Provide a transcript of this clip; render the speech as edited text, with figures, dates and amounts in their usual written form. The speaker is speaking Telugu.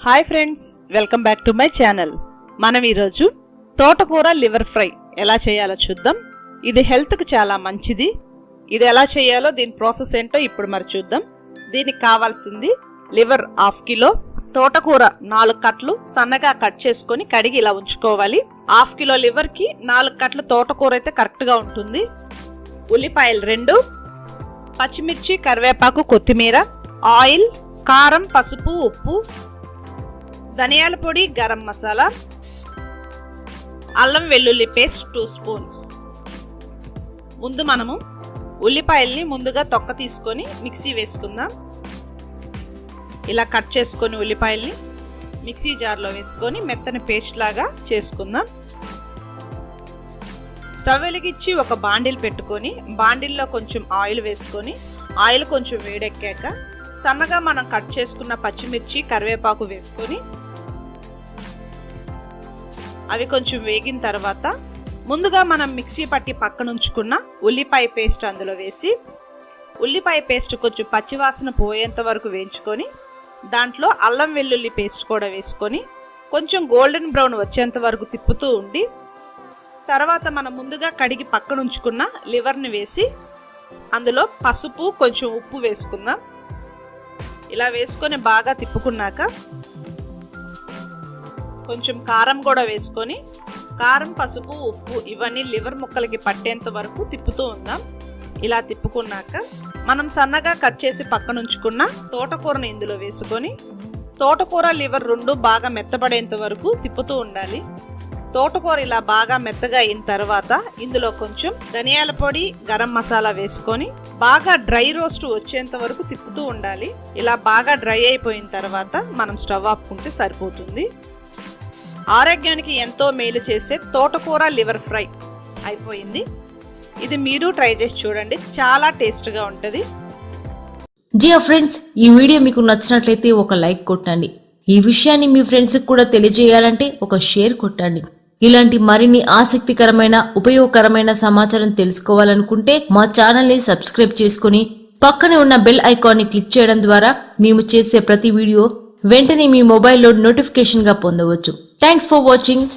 Hi friends, welcome back to my channel. మనం ఈరోజు తోటకూర లివర్ ఫ్రై ఎలా చేయాలో చూద్దాం. ఇది హెల్త్కి చాలా మంచిది. ఇది ఎలా చేయాలో దీని ప్రాసెస్ ఏంటో ఇప్పుడు మరి చూద్దాం. దీనికి కావాల్సింది లివర్ 1/2 కిలో, తోటకూర 4 కట్లు సన్నగా కట్ చేసుకొని కడిగి ఇలా ఉంచుకోవాలి. 1/2 కిలో లివర్కి 4 కట్లు తోటకూర అయితే కరెక్ట్గా ఉంటుంది. ఉల్లిపాయలు 2, పచ్చిమిర్చి, కరివేపాకు, కొత్తిమీర, ఆయిల్, కారం, పసుపు, ఉప్పు, ధనియాల పొడి, గరం మసాలా, అల్లం వెల్లుల్లి పేస్ట్ 2 స్పూన్స్. ముందు మనము ఉల్లిపాయల్ని ముందుగా తొక్క తీసుకొని మిక్సీ వేసుకుందాం. ఇలా కట్ చేసుకొని ఉల్లిపాయల్ని మిక్సీ జార్లో వేసుకొని మెత్తని పేస్ట్ లాగా చేసుకుందాం. స్టవ్ వెలిగించి ఒక బాండిల్ పెట్టుకొని బాండిల్లో కొంచెం ఆయిల్ వేసుకొని ఆయిల్ కొంచెం వేడెక్కాక సన్నగా మనం కట్ చేసుకున్న పచ్చిమిర్చి, కరివేపాకు వేసుకొని అవి కొంచెం వేగిన తర్వాత ముందుగా మనం మిక్సీ పట్టి పక్కన ఉంచుకున్న ఉల్లిపాయ పేస్ట్ అందులో వేసి ఉల్లిపాయ పేస్ట్ కొంచెం పచ్చివాసన పోయేంత వరకు వేయించుకొని దాంట్లో అల్లం వెల్లుల్లి పేస్ట్ కూడా వేసుకొని కొంచెం గోల్డెన్ బ్రౌన్ వచ్చేంత వరకు తిప్పుతూ ఉండి తర్వాత మనం ముందుగా కడిగి పక్కన ఉంచుకున్న లివర్ని వేసి అందులో పసుపు, కొంచెం ఉప్పు వేసుకుందాం. ఇలా వేసుకొని బాగా తిప్పుకున్నాక కొంచెం కారం కూడా వేసుకొని కారం, పసుపు, ఉప్పు ఇవన్నీ లివర్ ముక్కలకి పట్టేంత వరకు తిప్పుతూ ఉందాం. ఇలా తిప్పుకున్నాక మనం సన్నగా కట్ చేసి పక్కన ఉంచుకున్న తోటకూరని ఇందులో వేసుకొని తోటకూర, లివర్ 2 బాగా మెత్తబడేంత వరకు తిప్పుతూ ఉండాలి. తోటకూర ఇలా బాగా మెత్తగా అయిన తర్వాత ఇందులో కొంచెం ధనియాల పొడి, గరం మసాలా వేసుకొని బాగా డ్రై రోస్ట్ వచ్చేంత వరకు తిప్పుతూ ఉండాలి. ఇలా బాగా డ్రై అయిపోయిన తర్వాత మనం స్టవ్ ఆపుకుంటే సరిపోతుంది. ఆరోగ్యానికి ఎంతో మేలు చేసే తోటకూర లివర్ ఫ్రై అయిపోయింది. ఇది మీరు ట్రై చేసి చూడండి, చాలా టేస్ట్గా ఉంటుంది. డియర్ ఫ్రెండ్స్, ఈ వీడియో మీకు నచ్చినట్లయితే ఒక లైక్ కొట్టండి. ఈ విషయాన్ని మీ ఫ్రెండ్స్కి కూడా తెలియజేయాలంటే ఒక షేర్ కొట్టండి. ఇలాంటి మరిన్ని ఆసక్తికరమైన, ఉపయోగకరమైన సమాచారం తెలుసుకోవాలనుకుంటే మా ఛానల్ని సబ్స్క్రైబ్ చేసుకుని పక్కనే ఉన్న బెల్ ఐకాన్ని క్లిక్ చేయడం ద్వారా మేము చేసే ప్రతి వీడియో వెంటనే మీ మొబైల్లో నోటిఫికేషన్గా పొందవచ్చు. Thanks for watching.